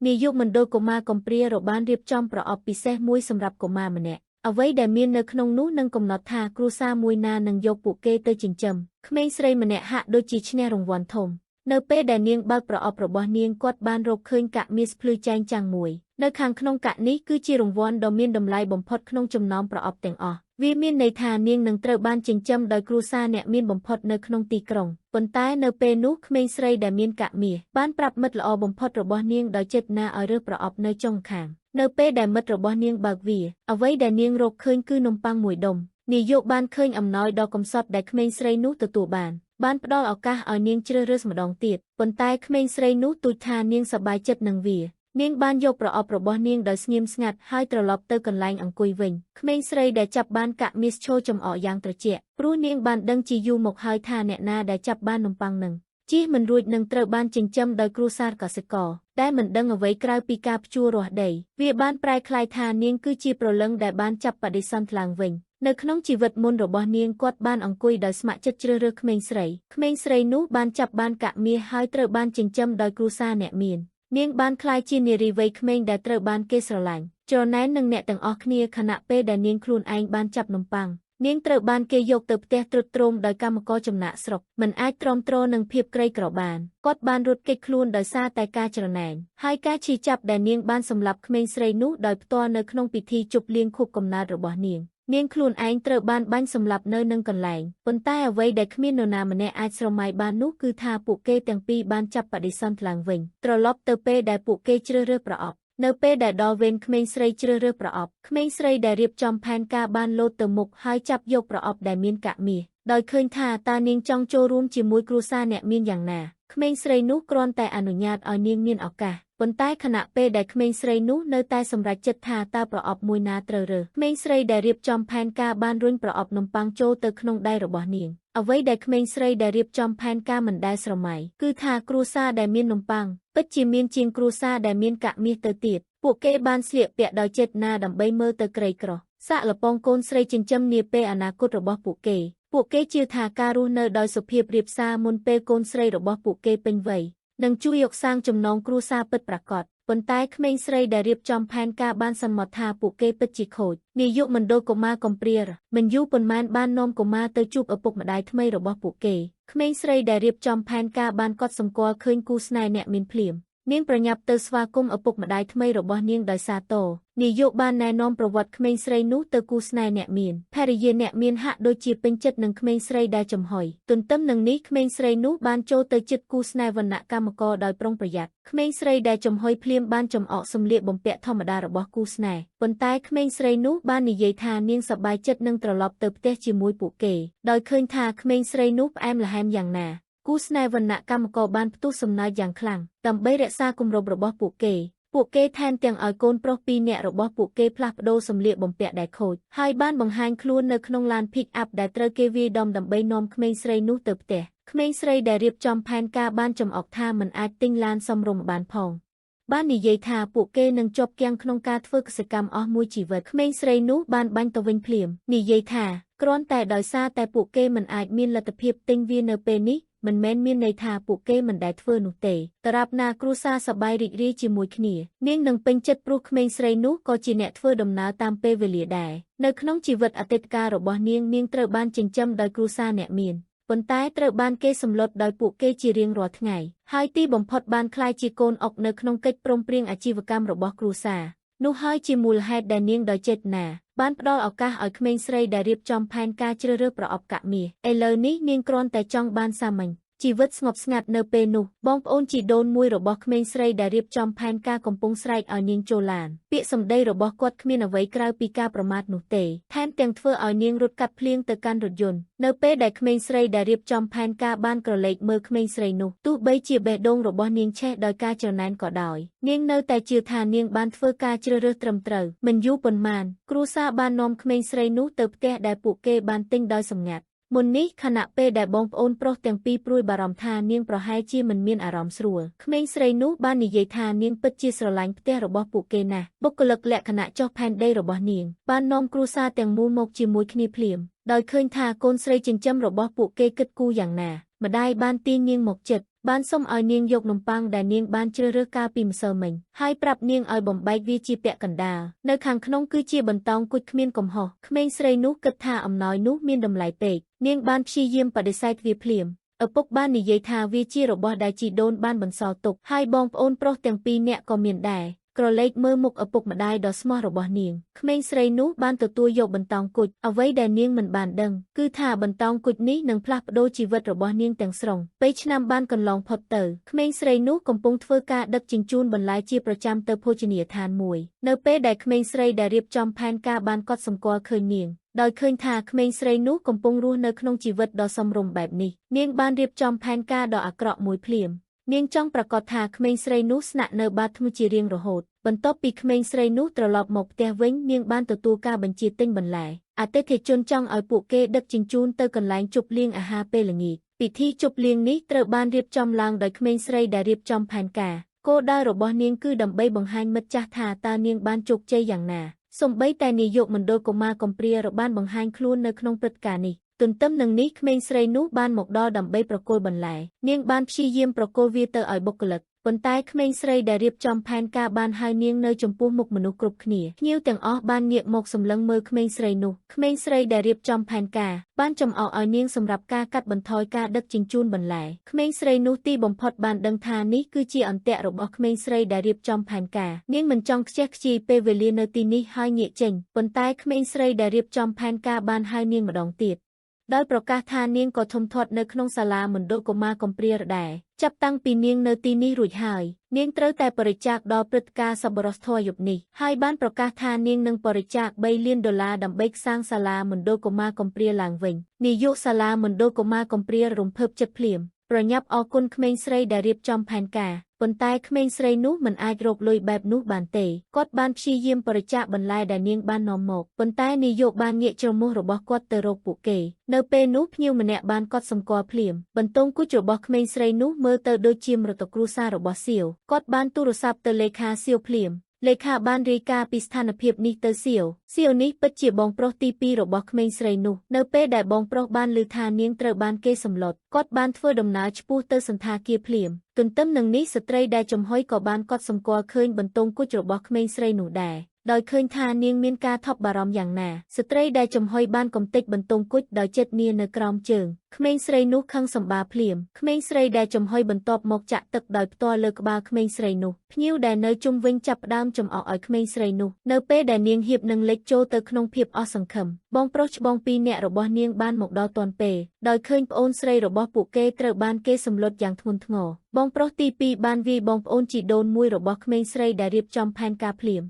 នាយកមណ្ឌលកុមារកំព្រារបានរៀបចំប្រអប់ពិសេសមួយសម្រាប់កុមារម្នាក់អ្វីដែលមាននៅក្នុងនោះនឹងកំណត់ថាគ្រួសារមួយណានឹងយកពួកគេទៅចិញ្ចឹមក្មេងស្រីម្នាក់ហាក់ដូចជាឈ្នះរង្វាន់ធំនៅពេលដែលនាងបើកប្រអប់របស់នាងគាត់បានរកឃើញកាក់មាសភ្លឺចែងចាំងមួយនៅខាងក្នុងកាក់នេះគឺជារង្វាន់ដ៏មានតម្លៃបំផុតក្នុងចំណោមប្រអប់ទាំងអស់វាមានន័យថានាងនឹងត្រូវបានចិញ្ចឹមដោយគ្រួសារអ្នកមានបំផុតនៅក្នុងទីក្រុងប៉ុន្តែនៅពេលនោះក្មេងស្រីដែលមានកាក់មាសបានប្រាប់មិត្តល្អបំផុតរបស់នាងដោយចេតនាឲ្យរើសប្រអប់នៅចុងខាងនៅពេលដែលមិត្តរបស់នាងបើកវាអ្វីដែលនាងរកឃើញគឺនំប៉័ងមួយដុំនាយកបានឃើញអំណោយដ៏កំសត់ដែលក្មេងស្រីនោះទទួលបានផ្ដល់ឱកាសឲ្យនាងជ្រើសរើសម្ដងទៀតប៉ុន្តែក្មេងស្រីនោះទូចថានាងសប្បាយចិត្តនឹងវានាងបានយកប្រអប់របស់នាងដោយស្ងៀមស្ងាត់ហើយត្រឡប់ទៅកន្លែងអង្គុយវិញក្មេងស្រីដែលចាប់បានកាក់មាសឈរចំអកយ៉ាងត្រជាក់ព្រោះនាងបានដឹងជាយូរមកហើយថាអ្នកណាដែលចាប់បាននំប៉័ងនឹងជិះមិនរួចនឹងត្រូវបានចិញ្ចឹមដោយគ្រួសារកសិករដែលមិនដឹងអ្វីក្រៅពីការភ្ជួររាស់ដីវាបានប្រែក្លាយថានាងគឺជាព្រលឹងដែលបានចាប់បដិសន្ធឡើងវិញនៅក្នុងជីវិតមុនរបស់នាងគាត់បានអង្គុយដោយស្ម័គ្រចិត្តជ្រើសរើសក្មេងស្រីនោះបានចាប់បានកាក់មាសហើយត្រូវបានចិញ្ចឹមដោយគ្រួសារអ្នកមាននាងបានក្លាយជានារីវ័យក្មេងដែលត្រូវបានគេស្រឡាញ់ច្រណែននឹងអ្នកទាំងអស់គ្នាខណៈពេលដែលនាងខ្លួនឯងបានចាប់នំប៉័ងនាងត្រូវបានគេយកទៅផ្ទះទ្រុឌទ្រោមដោយកម្មករចំណាក់ស្រុកមិនអាចទ្រាំទ្រនឹងភាពក្រីក្របានគាត់បានរត់គេចខ្លួនដោយសារតែការច្រណែនហើយការឈឺចាប់ដែលនាងបានសម្លាប់ក្មេងស្រីនោះដោយផ្ទាល់នៅក្នុងពិធីជប់លៀងខួបកំណើតរបស់នាងខ្លួនឯងត្រូវបានបាញ់សម្លាប់នៅនឹងកន្លែងប៉ុន្តែអ្វីដែលគ្មាននរណាម្នាក់អាចស្រមៃបាននោះគឺថាពួកគេទាំងពីរបានចាប់បដិសន្ធឡើងវិញត្រឡប់ទៅពេលដែលពួកគេជ្រើសរើសប្រអប់នៅពេលដែលដល់វេនក្មេងស្រីជ្រើសរើសប្រអប់ក្មេងស្រីដែលរៀបចំផែនការបានលោតទៅមុខហើយចាប់យកប្រអប់ដែលមានកាក់មាសដោយឃើញថាតើនាងចង់ចូលរួមជាមួយគ្រួសារអ្នកមានយ៉ាងណាក្មេងស្រីនោះគ្រាន់តែអនុញ្ញាតឲ្យនាងមានឱកាសប៉ុន្តែខណៈពេលដែលក្មេងស្រីនោះនៅតែសម្រេចចិត្តថាតើប្រអប់មួយណាត្រូវរើសក្មេងស្រីដែលរៀបចំផែនការបានរុញប្រអប់នំប៉័ងចូលទៅក្នុងដៃរបស់នាងអ្វីដែលក្មេងស្រីដែលរៀបចំផែនការមិនដែលស្រមៃគឺថាគ្រួសារដែលមាននំប៉័ងពិតជាមានជាងគ្រួសារដែលមានកាក់មាសទៅទៀតពួកគេបានស្លៀកពាក់ដោយចេតនាដើម្បីមើលទៅក្រីក្រសាក់លពងកូនស្រីចិញ្ចឹមនាពេលអនាគតរបស់ពួកគេជឿថាការរស់នៅដោយសុភាពរាបសារមុនពេលកូនស្រីរបស់ពួកគេពេញវ័យនឹងជួយយកសាងចំណងគ្រួសារពិតប្រាកដប៉ុន្តែក្មេងស្រីដែលរៀបចំផែនការបានសន្មតថាពួកគេពិតជាខូចនាយកមណ្ឌលកុមារកំព្រាមិនយូរប៉ុន្មានបាននាំកុមារទៅជួបឪពុកម្ដាយថ្មីរបស់ពួកគេក្មេងស្រីដែលរៀបចំផែនការបានកត់សម្គាល់ឃើញគូស្នេហ៍អ្នកមានភ្លាមនាងប្រញាប់ទៅស្វាគមន៍ឪពុកម្ដាយថ្មីរបស់នាងដោយសារតនាយកបានណែនាំប្រវត្តិក្មេងស្រីនោះទៅគូស្នេហ៍អ្នកមានភរិយាអ្នកមានហាក់ដូចជាពេញចិត្តនឹងក្មេងស្រីដែលចំហុយទន្ទឹមនឹងនេះក្មេងស្រីនោះបានចូលទៅជិតគូស្នេហ៍វណ្ណៈកម្មករដោយប្រុងប្រយ័ត្នក្មេងស្រីដែលចំហុយភ្លាមបានចំអកសម្លៀកបំពាក់ធម្មតារបស់គូស្នេហ៍ប៉ុន្តែក្មេងស្រីនោះបាននិយាយថានាងសប្បាយចិត្តនឹងត្រឡប់ទៅផ្ទះជាមួយពួកគេដោយឃើញថាក្មេងស្រីនោះផ្អែមល្ហែមយ៉ាងណាគូស្នេហ៍វណ្ណៈកម្មករបានផ្ទុះសំណើចយ៉ាងខ្លាំងដើម្បីរក្សាគម្រប់របស់ពួកគេថែមទាំងឲ្យកូនប្រុស2នាក់របស់ពួកគេផ្លាស់ប្ដូរសម្លៀកបំពាក់ដែលខូចហើយបានបង្ហាញខ្លួននៅក្នុងឡាន pick up ដែលត្រូវគេវាយដំដើម្បីនាំក្មេងស្រីនោះទៅផ្ទះក្មេងស្រីដែលរៀបចំផែនការបានចំអកថាមិនអាចទិញឡានសមរម្យបានផងបាននិយាយថាពួកគេនឹងជាប់គាំងក្នុងការធ្វើកសិកម្មអស់មួយជីវិតក្មេងស្រីនោះបានបាញ់ទៅវិញភ្លាមនិយាយថាគ្រាន់តែដោយសារតែពួកគេមិនអាចមានលទ្ធភាពទិញវានៅពេលនេះមិនមែនមានន័យថាពួកគេមិនដែលធ្វើនោះទេតារាបណាគ្រួសារសប្បាយរីករាយជាមួយគ្នានាងនឹងពេញចិត្តព្រោះក្មេងស្រីនោះក៏ជាអ្នកធ្វើដំណើរតាមពេលវេលាដែរនៅក្នុងជីវិតអតីតកាលរបស់នាងត្រូវបានចិញ្ចឹមដោយគ្រួសារអ្នកមានប៉ុន្តែត្រូវបានគេសម្លុតដោយពួកគេជារៀងរាល់ថ្ងៃហើយទីបំផុតបានក្លាយជាកូនអុកនៅក្នុងកិច្ចព្រមព្រៀងអាជីវកម្មរបស់គ្រួសារនោះហើយជាមូលហេតុដែលនាងដោយចេតនាបានផ្ដល់ឱកាសឲ្យក្មេងស្រីដែលរៀបចំផែនការជ្រើសរើសប្រអប់កាក់មាសឥឡូវនេះនាងគ្រាន់តែចង់បានសាមញ្ញជីវិតស្ងប់ស្ងាត់នៅពេលនោះបងប្អូនជីដូនមួយរបស់ក្មេងស្រីដែលរៀបចំផែនការកំពុងស្រែកឲ្យនាងចូលឡានពាក្យសម្ដីរបស់គាត់គ្មានអ្វីក្រៅពីការប្រមាថនោះទេថែមទាំងធ្វើឲ្យនាងរត់កាត់ភ្លៀងទៅកាន់រថយន្តនៅពេលដែលក្មេងស្រីដែលរៀបចំផែនការបានក្រឡេកមើលក្មេងស្រីនោះទោះបីជាបេះដូងរបស់នាងឆេះដោយការច្រណែនក៏ដោយនាងនៅតែជឿថានាងបានធ្វើការជ្រើសរើសត្រឹមត្រូវមិនយូរប៉ុន្មានគ្រួសារបាននាំក្មេងស្រីនោះទៅផ្ទះដែលពួកគេបានទិញដោយសម្ងាត់មុននេះខណៈពេលដែលបងប្អូនប្រុសទាំងពីរព្រួយបារម្ភថានាងប្រហែលជាមិនមានអារម្មណ៍ស្រួលក្មេងស្រីនោះបាននិយាយថានាងពិតជាស្រឡាញ់ផ្ទះរបស់ពួកគេណាស់បុគ្គលិកលក្ខណៈចុះផែនដីរបស់នាងបាននាំគ្រួសារទាំងមូលមកជាមួយគ្នាភ្លាមដោយឃើញថាកូនស្រីចិញ្ចឹមរបស់ពួកគេគិតគូរយ៉ាងណាម្ដាយបានទាញនាងមកជិត បានសុំឲ្យនាងយកនំប៉័ងដែលនាងបានជ្រើសរើសកាលពីម្សិលមិញហើយប្រាប់នាងឲ្យបំបែកវាជាពាក់កណ្ដាលនៅខាងក្នុងគឺជាបន្តោងគុជគ្មានកំហុសក្មេងស្រីនោះគិតថាអំណោយនោះមានតម្លៃពេកនាងបានព្យាយាមបដិសេធវាភ្លាមឪពុកបាននិយាយថាវាជារបស់ដែលជីដូនបានបន្សល់ទុកហើយបងប្អូនប្រុសទាំងពីរនាក់ក៏មានដែរក្រឡេកមើលមុខឪពុកម្ដាយដ៏ស្មោះរបស់នាងក្មេងស្រីនោះបានទទួលយកបន្តោងគុជអ្វីដែលនាងមិនបានដឹងគឺថាបន្តោងគុជនេះនឹងផ្លាស់ប្ដូរជីវិតរបស់នាងទាំងស្រុងពេលឆ្នាំបានកន្លងផុតទៅក្មេងស្រីនោះកំពុងធ្វើការដឹកជញ្ជូនបន្លែជាប្រចាំទៅភោជនីយដ្ឋានមួយនៅពេលដែលក្មេងស្រីដែលរៀបចំផែនការបានកត់សម្គាល់ឃើញនាងដោយឃើញថាក្មេងស្រីនោះកំពុងរស់នៅក្នុងជីវិតដ៏សមរម្យបែបនេះនាងបានរៀបចំផែនការដ៏អាក្រក់មួយភ្លាមនាងចង់ប្រាកដថាក្មេងស្រីនោះស្នាក់នៅបាតធ្មជារៀងរហូតបន្ទាប់ពីក្មេងស្រីនោះត្រឡប់មកផ្ទះវិញនាងបានទទួលការបញ្ជាទិញបន្លែអតិថិជនចង់ឲ្យពួកគេដឹកជញ្ជូនទៅកន្លែងជប់លៀងអាហារពេលល្ងាចពិធីជប់លៀងនេះត្រូវបានរៀបចំឡើងដោយក្មេងស្រីដែលរៀបចំផែនការគោលដៅរបស់នាងគឺដើម្បីបង្ហាញមិត្តចាស់ថាតើនាងបានជោគជ័យយ៉ាងណាសូម្បីតែនាយកមណ្ឌលកុមារកំព្រារបានបង្ហាញខ្លួននៅក្នុងព្រឹត្តិការណ៍នេះទន្ទឹមនឹងនេះក្មេងស្រីនោះបានមកដល់ដើម្បីប្រគល់បន្លែនាងបានព្យាយាមប្រគល់វាទៅឲ្យបុគ្គលិកប៉ុន្តែក្មេងស្រីដែលរៀបចំផែនការបានហៅនាងនៅចំពោះមុខមនុស្សគ្រប់គ្នាភ្ញៀវទាំងអស់បានងាកមកសម្លឹងមើលក្មេងស្រីនោះក្មេងស្រីដែលរៀបចំផែនការបានចំអកឲ្យនាងសម្រាប់ការកាត់បន្ថយការដឹកជញ្ជូនបន្លែក្មេងស្រីនោះទីបំផុតបានដឹងថានេះគឺជាអន្ទាក់របស់ក្មេងស្រីដែលរៀបចំផែនការនាងមិនចង់ខ្ជះខ្ជាយពេលវេលានៅទីនេះហើយងាកចេញប៉ុន្តែក្មេងស្រីដែលរៀបចំផែនការបានហៅនាងម្ដងទៀតដោយប្រកាសថានាងក៏ធំធាត់នៅក្នុងសាលាមណ្ឌលកុមារកំព្រាដែរចាប់តាំងពីនាងនៅទីនេះរួចហើយនាងត្រូវតែបរិច្ចាគដល់ព្រឹត្តិការណ៍សប្បុរសធម៌យប់នេះហើយបានប្រកាសថានាងនឹងបរិច្ចាគ$3 លានដើម្បីសាងសាលាមណ្ឌលកុមារកំព្រាឡើងវិញនាយកសាលាមណ្ឌលកុមារកំព្រារំភើបចិត្តភ្លាមប្រញាប់អរគុណក្មេងស្រីដែលរៀបចំផែនការប៉ុន្តែក្មេងស្រីនោះមិនអាចរកលុយបែបនោះបានទេគាត់បានព្យាយាមបរិច្ចាគបន្លែដែលនាងបាននាំមកប៉ុន្តែនាយកបានងាកជ្រមុះរបស់គាត់ទៅរកពួកគេនៅពេលនោះភ្ញៀវម្នាក់បានកត់សម្គាល់ភ្លាមបន្ទង់គុជរបស់ក្មេងស្រីនោះមើលទៅដូចជាមរតកគ្រួសាររបស់សៀវគាត់បានទូរស័ព្ទទៅលេខាសៀវភ្លាមលេខាបានរាយការណ៍ពីស្ថានភាពនេះទៅសៀវនេះពិតជាបងប្រុសទី2របស់ក្មេងស្រីនោះនៅពេលដែលបងប្រុសបានឮថានាងត្រូវបានគេសម្លុតគាត់បានធ្វើដំណើរឆ្ពោះទៅសន្តាគារភ្លាមទន្ទឹមនឹងនេះស្ត្រីដែលចំហុយក៏បានកត់សម្គាល់ឃើញបន្ទង់គុជរបស់ក្មេងស្រីនោះដែរដោយឃើញថានាងមានការថប់បារម្ភយ៉ាងណាស្ត្រីដែលចំហុយបានកំទេចបន្ទង់គុជដោយចិត្តនានៅក្រោមជើងក្មេងស្រីនោះខឹងសម្បាភ្លាមក្មេងស្រីដែលចំហុយបន្ទាប់មកចាក់ទឹកដោយផ្ទាល់លើក្បាលក្មេងស្រីនោះភ្ញៀវដែលនៅជុំវិញចាប់ផ្ដើមចំអកឲ្យក្មេងស្រីនោះនៅពេលដែលនាងហៀបនឹងលេចចូលទៅក្នុងភាពអស់សង្ឃឹមបងប្រុសច្បង2នាក់របស់នាងបានមកដល់ទាន់ពេលដោយឃើញប្អូនស្រីរបស់ពួកគេត្រូវបានគេសម្លុតយ៉ាងធ្ងន់ធ្ងរបងប្រុសទី2បានវាយបងប្អូនជីដូនមួយរបស់ក្មេងស្រីដែលរៀបចំផែនការភ្លាម